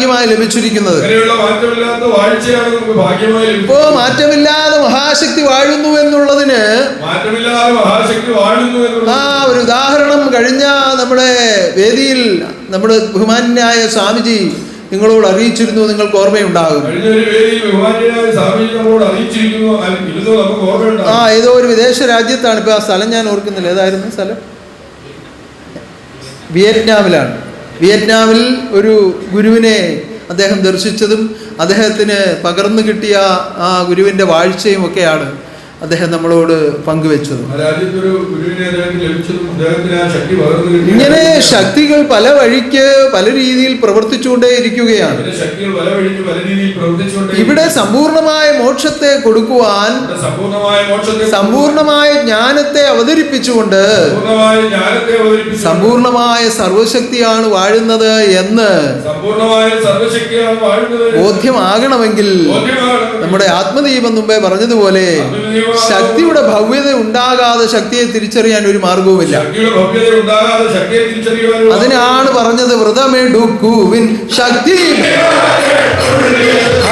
ഭാഗ്യമായി ലഭിച്ചിരിക്കുന്നത്. അങ്ങനെയുള്ള മാറ്റമില്ലാത്ത വാഴ്ചയാണ് നമുക്ക് ഭാഗ്യമായി ഇപ്പോ മാറ്റമില്ലാതെ മഹാശക്തി വാഴുന്നു എന്നുള്ളതിന് മാറ്റമില്ലാതെ മഹാശക്തി വാഴുന്നു എന്നുള്ള ഒരു ഉദാഹരണം കഴിഞ്ഞ നമ്മുടെ വേദിയിൽ നമ്മുടെ ബഹുമാന്യനായ സ്വാമിജി നിങ്ങളോട് അറിയിച്ചിരുന്നു. നിങ്ങൾക്ക് ഓർമ്മയുണ്ടാകും. കഴിഞ്ഞൊരു വേദിയിൽ ബഹുമാന്യനായ സ്വാമിജി നമ്മളോട് അറിയിച്ചിരിക്കുന്നു, നമുക്ക് ഓർമ്മയുണ്ടാകും. ഏതോ ഒരു വിദേശ രാജ്യത്താണ്. ഇപ്പൊ ആ സ്ഥലം ഞാൻ ഓർക്കുന്നില്ല. ഏതായിരുന്നു സ്ഥലം? വിയറ്റ്നാമിലാണ്. വിയറ്റ്നാമിൽ ഒരു ഗുരുവിനെ അദ്ദേഹം ദർശിച്ചതും അദ്ദേഹത്തിന് പകർന്നു കിട്ടിയ ആ ഗുരുവിൻ്റെ വാഴ്ചയും ഒക്കെയാണ് അദ്ദേഹം നമ്മളോട് പങ്കുവെച്ചത്. ഇങ്ങനെ ശക്തികൾ പല വഴിക്ക് പല രീതിയിൽ പ്രവർത്തിച്ചുകൊണ്ടേ ഇരിക്കുകയാണ്. ഇവിടെ സമ്പൂർണമായ മോക്ഷത്തെ കൊടുക്കുവാൻ സമ്പൂർണമായ ജ്ഞാനത്തെ അവതരിപ്പിച്ചുകൊണ്ട് സമ്പൂർണമായ സർവശക്തിയാണ് വാഴുന്നത് എന്ന് ബോധ്യമാകണമെങ്കിൽ നമ്മുടെ ആത്മദീപം മുമ്പേ പറഞ്ഞതുപോലെ ശക്തിയുടെ ഭവ്യത ഉണ്ടാകാതെ ശക്തിയെ തിരിച്ചറിയാൻ ഒരു മാർഗവുമില്ല. അതിനാണ് പറഞ്ഞത് വ്രതമെടുക്കുവിൻ ശക്തി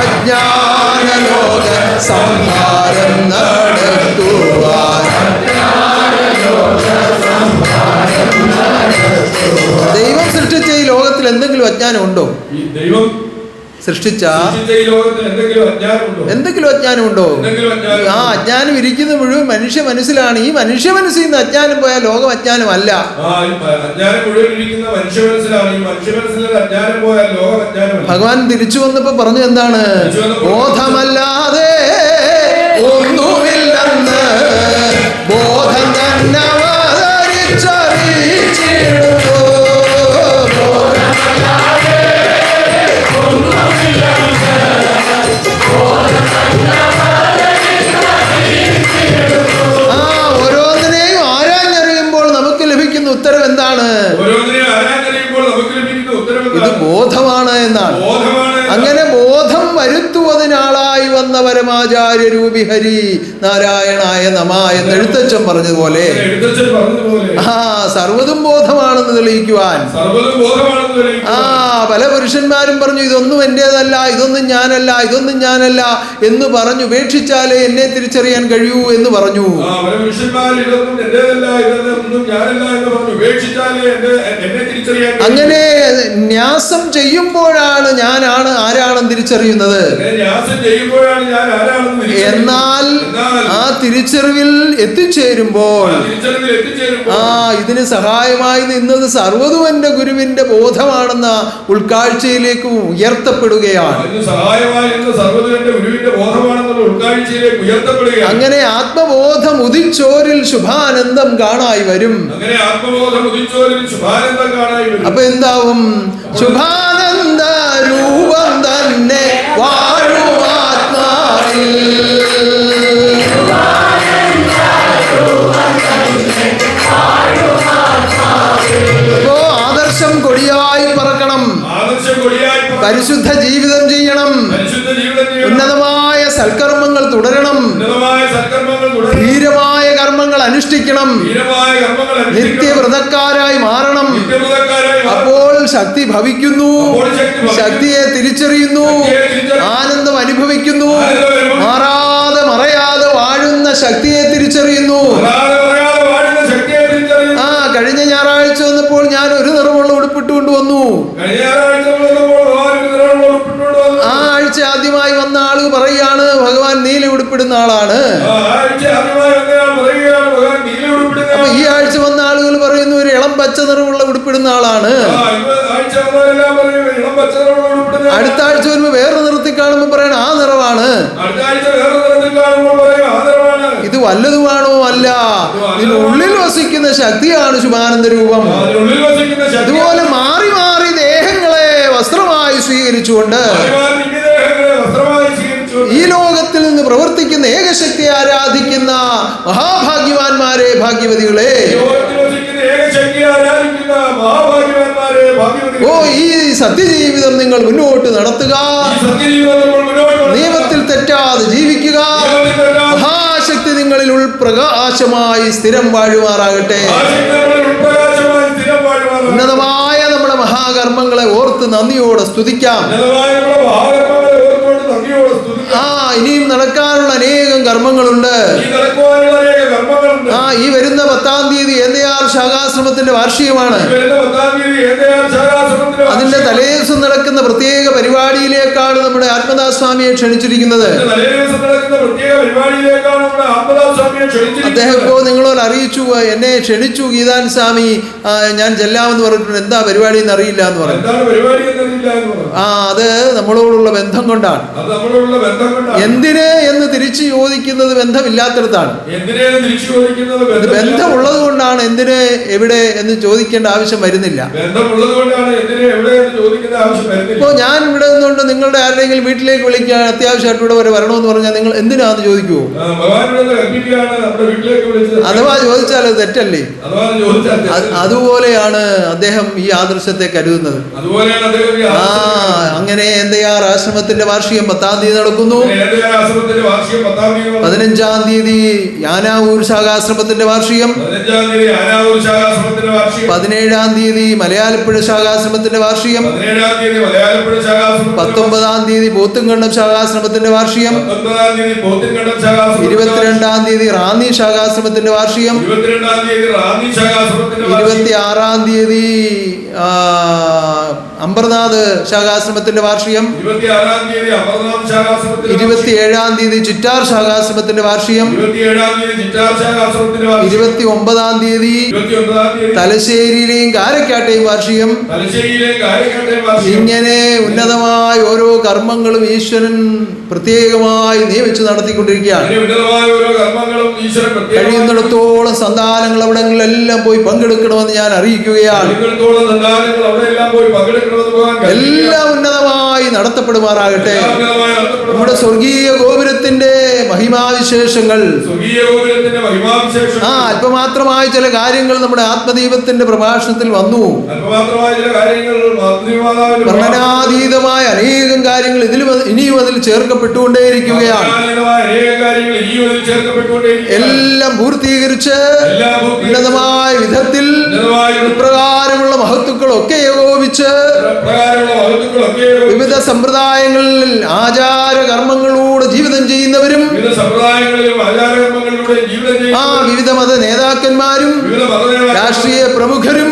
അജ്ഞാനലോക സംഹാരം നടത്തുവാൻ. ദൈവം സൃഷ്ടിച്ച ഈ ലോകത്തിൽ എന്തെങ്കിലും അജ്ഞാനം ഉണ്ടോ? സൃഷ്ടിച്ച എന്തെങ്കിലും അജ്ഞാനമുണ്ടോ? ആ അജ്ഞാനം ഇരിക്കുന്ന മുഴുവൻ മനുഷ്യ മനസ്സിലാണ്. ഈ മനുഷ്യ മനസ്സിൽ നിന്ന് അജ്ഞാനം പോയാൽ ലോകം അജ്ഞാനമല്ല. ഭഗവാൻ തിരിച്ചു വന്നപ്പോ പറഞ്ഞു എന്താണ്? ബോധമല്ലാതെ ഒന്നുമില്ലെന്ന് ബോധം തന്നെ അവതരിച്ചറിയിച്ചിടുന്നു. ഓരോന്നിനെയും ആരാഞ്ഞറിയുമ്പോൾ നമുക്ക് ലഭിക്കുന്ന ഉത്തരം എന്താണ്? ഇത് ബോധമാണ് എന്നാണ്. അങ്ങനെ ബോധം വരുത്തുവതിനാളായി വന്ന പരമാചാര്യ രൂപി ഹരി നാരായണായ നമ എന്ന് എഴുത്തച്ഛൻ പറഞ്ഞതുപോലെ സർവ്വതും ബോധമാണെന്ന് തെളിയിക്കുവാൻ പല പുരുഷന്മാരും പറഞ്ഞു ഇതൊന്നും എന്റേതല്ല, ഇതൊന്നും ഞാനല്ല, ഇതൊന്നും ഞാനല്ല എന്ന് പറഞ്ഞു ഉപേക്ഷിച്ചാലേ എന്നെ തിരിച്ചറിയാൻ കഴിയൂ എന്ന് പറഞ്ഞു. അങ്ങനെ ന്യാസം ചെയ്യുമ്പോഴാണ് ഞാനാണ് ആരാണെന്ന് തിരിച്ചറിയുന്നത്. എന്നാൽ ആ തിരിച്ചറിവിൽ എത്തിച്ചേരുമ്പോൾ ഇതിന് സഹായമായി നിന്നത് സർവ്വതും എന്റെ ഗുരുവിന്റെ ബോധമാണെന്ന ഉൾക്കാഴ്ചയിലേക്ക് ഉയർത്തപ്പെടുകയാണ്. അങ്ങനെ ആത്മബോധം ഉദിച്ചോരിൽ ശുഭാനന്ദം കാണായി വരും. അപ്പൊ എന്താവും? ശുഭാനന്ദ രൂപം തന്നെ വാഴും ആത്മാവിൽ. അപ്പോ ആദർശം കൊടിയായി പറക്കണം, പരിശുദ്ധ ജീവിതം ചെയ്യണം, ഉന്നതമായ സൽക്കർമ്മങ്ങൾ തുടരണം, ധീരമായ കർമ്മങ്ങൾ അനുഷ്ഠിക്കണം, നിത്യവ്രതക്കാരായി മാറണം. അപ്പോൾ ശക്തി ഭവിക്കുന്നു, ശക്തിയെ തിരിച്ചറിയുന്നു, ആനന്ദം അനുഭവിക്കുന്നു, മാറാതെ മറയാതെ വാഴുന്ന ശക്തിയെ തിരിച്ചറിയുന്നു. കഴിഞ്ഞ ഞായറാഴ്ച വന്നപ്പോൾ ഞാൻ ഒരു നിറമുള്ള ഉടുപ്പിട്ടുകൊണ്ട് വന്നു. ആ ആഴ്ച ആദ്യമായി വന്ന ആള് പറയാണ് ഭഗവാൻ നീല ഉടുപ്പിടുന്ന ആളാണ്. അപ്പൊ ഈ ആഴ്ച വന്ന ആളുകൾ പറയുന്നു ഒരു ഇളം പച്ച നിറമുള്ള ഉടുപ്പിടുന്ന ആളാണ്. അടുത്ത ആഴ്ച വരുമ്പോ വേറെ നിറത്തിൽ കാണുമ്പോ പറയണ ആ നിറമാണ്. ഇത് വല്ലതുമാണോ? അല്ല, ഇതിനുള്ളിൽ വസിക്കുന്ന ശക്തിയാണ് ശുഭാനന്ദ രൂപം. അതുപോലെ മാറി മാറി ദേഹങ്ങളെ വസ്ത്രമായി സ്വീകരിച്ചുകൊണ്ട് ഈ ലോകത്തിൽ നിന്ന് പ്രവർത്തിക്കുന്ന ഏകശക്തിയെ ആരാധിക്കുന്ന മഹാഭാഗ്യവാന്മാരെ, ഭാഗ്യവതികളെ, ഈ സത്യജീവിതം നിങ്ങൾ മുന്നോട്ട് നടത്തുക, നിയമത്തിൽ തെറ്റാതെ ജീവിക്കുക. മഹാശക്തി നിങ്ങളിൽ ഉൾപ്രകാശമായി സ്ഥിരം വാഴുമാറാകട്ടെ. ഉന്നതമായ നമ്മുടെ മഹാകർമ്മങ്ങളെ ഓർത്ത് നന്ദിയോടെ സ്തുതിക്കാം. ഉന്നതമായ നമ്മുടെ മഹാകർമ്മങ്ങളെ ഓർത്തുകൊണ്ട് നന്ദിയോടെ സ്തുതിക്കാം. ഇനിയും നടക്കാനുള്ള അനേകം കർമ്മങ്ങളുണ്ട്. ഈ നടക്കുവാനുള്ള അനേക കർമ്മങ്ങളുണ്ട്. ഈ വരുന്ന 10-ാം തീയതി ഏന്തയാർ ശാഖാശ്രമത്തിന്റെ വാർഷികമാണ്. ഈ വരുന്ന 10-ാം തീയതി ഏന്തയാർ ശാഖാശ്രമത്തിന്റെ അതിന്റെ തലേദിവസം നടക്കുന്ന പ്രത്യേക പരിപാടിയിലേക്കാണ് നമ്മുടെ ആത്മദാസ് സ്വാമിയെ ക്ഷണിച്ചിരിക്കുന്നത്. അദ്ദേഹം ഇപ്പോൾ നിങ്ങളോട് അറിയിച്ചു, എന്നെ ക്ഷണിച്ചു ഗീതാൻ സ്വാമി, ഞാൻ ചെല്ലാമെന്ന് പറഞ്ഞിട്ടുണ്ട്. എന്താ പരിപാടി എന്ന് അറിയില്ല എന്ന് പറഞ്ഞു. അത് നമ്മളോടുള്ള ബന്ധം കൊണ്ടാണ്. എന്തിന് എന്ന് തിരിച്ചു ചോദിക്കുന്നത് ബന്ധമില്ലാത്തടത്താണ്. ബന്ധമുള്ളത് കൊണ്ടാണ് എന്തിന് എവിടെ എന്ന് ചോദിക്കേണ്ട ആവശ്യം വരുന്നില്ല. ഇപ്പോൾ ഞാൻ ഇവിടെ നിന്നുകൊണ്ട് നിങ്ങളുടെ ആരുടെയെങ്കിലും വീട്ടിലേക്ക് വിളിക്കാൻ അത്യാവശ്യമായിട്ട് ഇവിടെ വരെ വരണമെന്ന് പറഞ്ഞാൽ നിങ്ങൾ എന്തിനാന്ന് ചോദിക്കുവോ? അഥവാ ചോദിച്ചാൽ അത് തെറ്റല്ലേ? അതുപോലെയാണ് അദ്ദേഹം ഈ ആദർശത്തെ കരുതുന്നത്. അങ്ങനെ എന്തയാർ ആശ്രമത്തിന്റെ വാർഷികം 10-ാം തീയതി നടക്കുന്നു. 15-ാം തീയതി യാനാവൂർ ശാഖാശ്രമത്തിന്റെ വാർഷികം. 17-ാം തീയതി മലയാലപ്പുഴ ശാഖാശ്രമത്തിന്റെ വാർഷികം. 19-ാം തീയതി പോത്തുംകണ്ടം ശാഖാശ്രമത്തിന്റെ വാർഷികം. 22-ാം തീയതി റാന്നി ശാഖാശ്രമത്തിന്റെ വാർഷികം. 26-ാം തീയതി അമ്പർനാഥ് ശാഖാശ്രമത്തിന്റെ വാർഷികം. 27-ാം തീയതി ചിറ്റാർ ശാഖാശ്രമത്തിന്റെ വാർഷികം. 29-ാം തീയതി തലശ്ശേരിയിലെയും കാരക്കാട്ടെയും വാർഷികം. ഇങ്ങനെ ഉന്നതമായ ഓരോ കർമ്മങ്ങളും ഈശ്വരൻ പ്രത്യേകമായി നിയമിച്ച് നടത്തിക്കൊണ്ടിരിക്കുകയാണ്. കഴിയുന്നിടത്തോളം സന്താനങ്ങൾ അവിടങ്ങളിലെല്ലാം പോയി പങ്കെടുക്കണമെന്ന് ഞാൻ അറിയിക്കുകയാണ്. എല്ലാം ഉന്നതമായി നടത്തപ്പെടുമാറാകട്ടെ. നമ്മുടെ സ്വർഗീയ ഗോപുരത്തിന്റെ മഹിമാവിശേഷങ്ങൾ, അല്പമാത്രമായ ചില കാര്യങ്ങൾ നമ്മുടെ ആത്മദീപത്തിന്റെ പ്രഭാഷണത്തിൽ വന്നു. വർണ്ണനാതീതമായ അനേകം കാര്യങ്ങൾ ഇനിയും അതിൽ ചേർക്കപ്പെട്ടുകൊണ്ടേയിരിക്കുകയാണ്. എല്ലാം പൂർത്തീകരിച്ച് ഉന്നതമായ വിധത്തിൽ ഇപ്രകാരമുള്ള മഹത്തുക്കളൊക്കെ ഏകോപിച്ച് വിവിധ സമ്പ്രദായങ്ങളിൽ ആചാര കർമ്മങ്ങളിലൂടെ ജീവിതം ചെയ്യുന്നവരും വിവിധ മത നേതാക്കന്മാരും രാഷ്ട്രീയ പ്രമുഖരും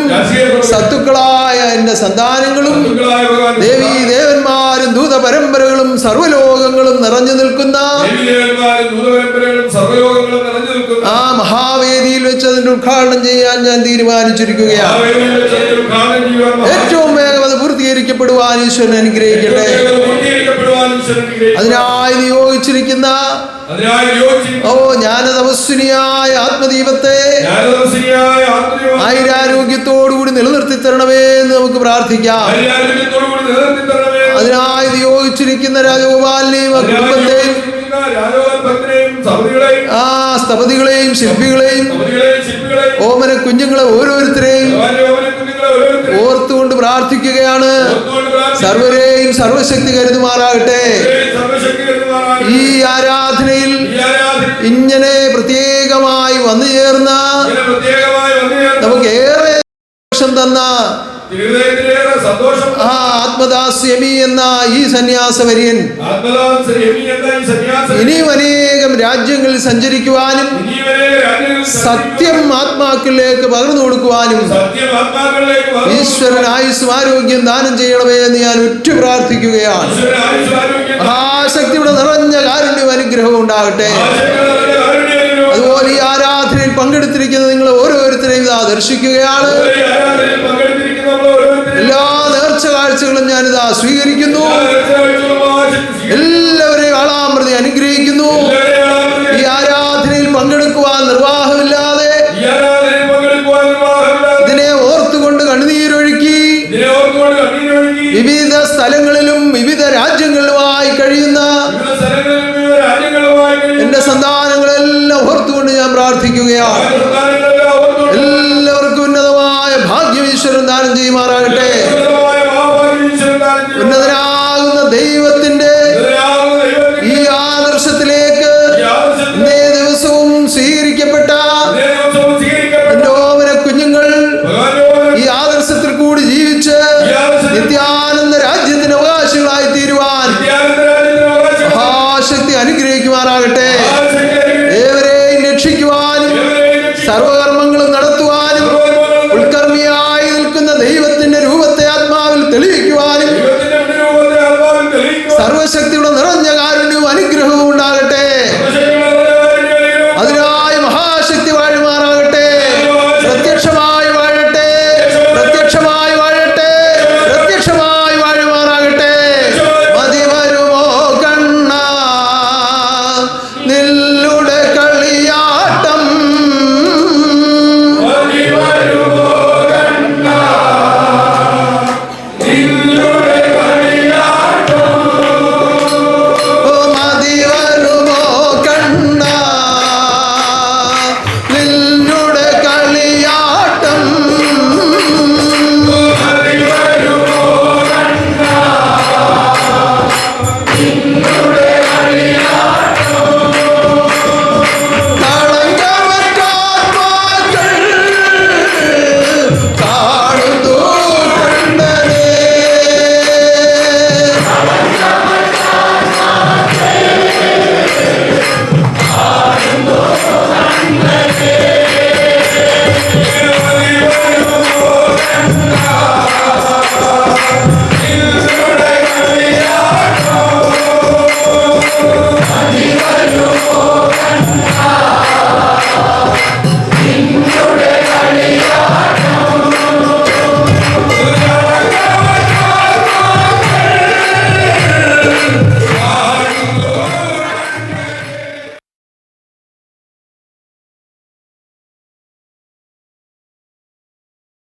സത്തുക്കളായ എന്റെ സന്താനങ്ങളും ദേവീ ദേവന്മാരും ദൂത പരമ്പരകളും സർവ്വലോകങ്ങളും നിറഞ്ഞു നിൽക്കുന്ന ആ മഹാവേദിയിൽ വെച്ച് അതിന്റെ ഉദ്ഘാടനം ചെയ്യാൻ ഞാൻ തീരുമാനിച്ചിരിക്കുകയാണ്. ഏറ്റവും വേഗം അത് പൂർത്തീകരിക്കപ്പെടുവാൻ ഈശ്വരൻ അനുഗ്രഹിക്കട്ടെ. അതിനായി നിയോഗിച്ചിരിക്കുന്ന ജ്ഞാനതപസ്വിനിയായ ആത്മദീപത്തെ ആയിരാരോഗ്യത്തോടുകൂടി നിലനിർത്തി തരണമേ എന്ന് നമുക്ക് പ്രാർത്ഥിക്കാം. അതിനായി നിയോഗിച്ചിരിക്കുന്ന രാജഗോപാലിനെയും കുടുംബത്തെയും സ്ഥപതികളെയും ശില്പികളെയും ഓമന കുഞ്ഞുങ്ങളെ ഓരോരുത്തരെയും ഓർത്തുകൊണ്ട് പ്രാർത്ഥിക്കുകയാണ്. സർവരെയും സർവശക്തി കരുതുമാറാകട്ടെ. ഈ ആരാധനയിൽ ഇങ്ങനെ പ്രത്യേകമായി വന്നു ചേർന്ന നമുക്ക് ഏറെ സന്തോഷം തന്ന ആത്മദാസ്യമി എന്ന ഈ സന്യാസവര്യൻ ഇനിയും അനേകം രാജ്യങ്ങളിൽ സഞ്ചരിക്കുവാനും സത്യം ആത്മാക്കളിലേക്ക് പകർന്നു കൊടുക്കുവാനും ഈശ്വരൻ ആയുസ്സും ആരോഗ്യം ദാനം ചെയ്യണമേ എന്ന് ഞാൻ ഉറ്റു പ്രാർത്ഥിക്കുകയാണ്. മഹാശക്തിയുടെ നിറഞ്ഞ കാരുണ്യവും അനുഗ്രഹവും ഉണ്ടാകട്ടെ. അതുപോലെ ഈ ആരാധനയിൽ പങ്കെടുത്തിരിക്കുന്ന നിങ്ങൾ ഓരോരുത്തരെയും ഇതാ ദർശിക്കുകയാണ്. എല്ലാ നേർച്ച കാഴ്ചകളും ഞാനിതാ സ്വീകരിക്കുന്നു. എല്ലാവരെയും ആളാമൃതി അനുഗ്രഹിക്കുന്നു. ഈ ആരാധനയിൽ പങ്കെടുക്കുവാൻ നിർവാഹമില്ലാതെ ഇതിനെ ഓർത്തുകൊണ്ട് കണ്ണുനീരൊഴുക്കി വിവിധ സ്ഥലങ്ങളിലും വിവിധ രാജ്യങ്ങളിലുമായി കഴിയുന്ന എന്റെ സന്താനങ്ങളെല്ലാം ഓർത്തുകൊണ്ട് ഞാൻ പ്രാർത്ഥിക്കുകയാണ്.